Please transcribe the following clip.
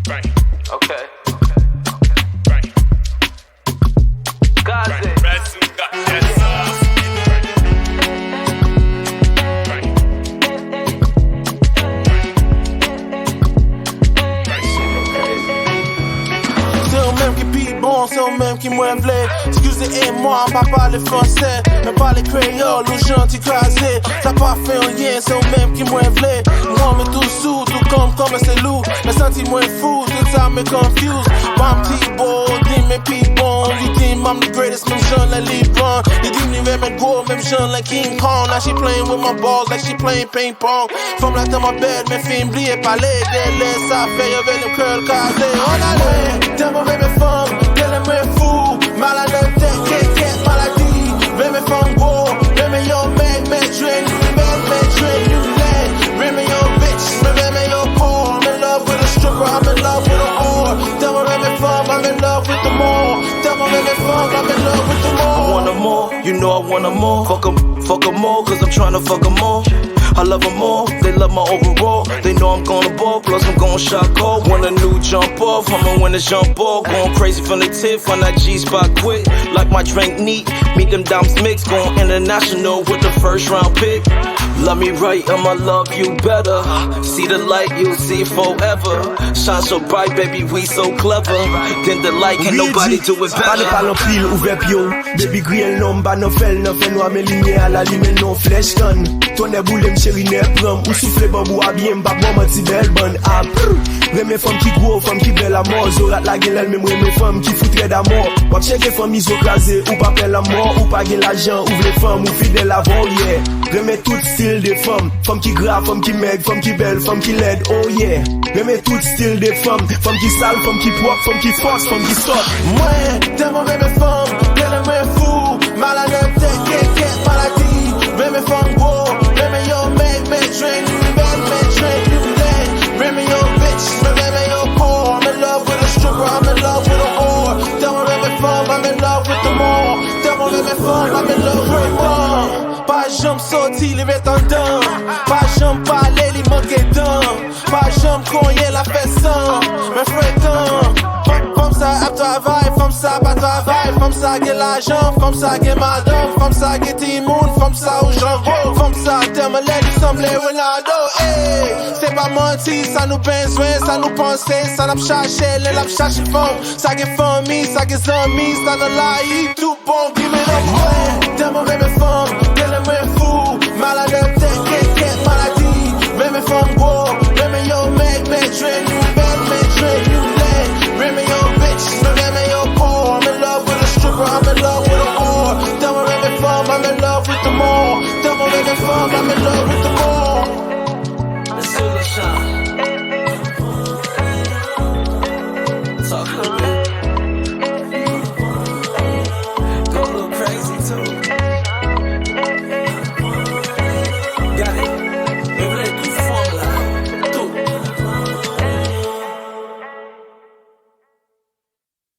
Right. Okay. Right. Got it. C'est au même qui mwen vle. Excusez-moi, m'a parlé français, mais parler créole ou gentil crasé. Ça pas fait rien, c'est au même qui mwen vle. Moi, mais tout sous, tout comme c'est loup. Mais senti moins fou, tout ça me confuse. Bam T-Bo, dim me people. You think I'm the greatest, même Jean like LeBron. You think me Renmen go, même Jean like King Kong. Now she playing with my balls like she playing ping pong. From like dans ma bed, mes filles m'blier parler. Des laisse ça fait, y'avait le curl casé. On allait, t'es mauvais mes femmes. Renmen fou, malade tête, maladie. Renmen femme gros, Renmen yo man, train you land. Renmen yo bitch, Renmen yo poor. I'm in love with a stripper, I'm in love with a whore. Tell me Renmen femme, I'm in love with the more. Tell me Renmen femme, I'm in love with the more. I want 'em more, you know I want 'em more. Fuck 'em more, cause I'm tryna fuck 'em more. I love 'em more, they love my overall. They know I'm gonna ball, plus I'm gon' shot cold. Want a new jump off, I'ma win a jump off. Going crazy from the tip, on that G-spot quick. Like my drink neat, meet them dimes mix. Going international with the first round pick. Love me right, I'ma love you better. See the light, you'll see forever. Shine so bright, baby, we so clever. Then the light, can't nobody do it better. Pas de palon pile, ouvert pio. Baby griel non, ba non fel noir, mais ligne à la lime non flèche gun. Ton boule chéri ne prom, ou souffle bambou à bien, bak bon mati belle bonne ap. Reme femme qui gros, femme qui belle à mort. Zorat la gueule, elle même reme femme qui foutrait d'amour. Wap cheke femme iso krasé, ou pas pelle à mort, ou pas gen l'argent, ouvre les femmes, ou fidèle avant, yeah. Reme tout style de femme, femme qui grave, femme qui maigre, femme qui belle, femme qui laide, oh yeah. Reme tout style de femme qui sale, femme qui poids, femme qui force, femme qui saute. Mwen, t'es mon reme femme, qu'elle aime fou, malade tête, maladie. Reme femme gros, Reme yo man, train you land. Reme yo bitch, Reme yo poor. I'm in love with a stripper, I'm in love with a whore. Tell me Reme femme, I'm in love with the more. Tell me Reme femme, I'm in love with more. Pas jambe sorti, les vêtements dedans. Pas jambe parler, les manquer dedans. Pas jambe cogner la fête sans. Mais frère, comme ça, à travail, comme ça, pas travail. Comme ça, get l'argent, comme ça, get madame. Comme ça, get Timoun, comme ça, où j'en vaux. Comme ça, terme l'aide, semblait Ronaldo. Hey, c'est pas menti, ça nous besoin, ça nous pensait, ça n'a pas cherché, elle n'a pas cherché femme. Ça get famille, ça get amis, ça n'a la tout bon, give me the way. Terme Renmen femme, qu'elle aime fou, malade tête, maladie. Renmen femme gros.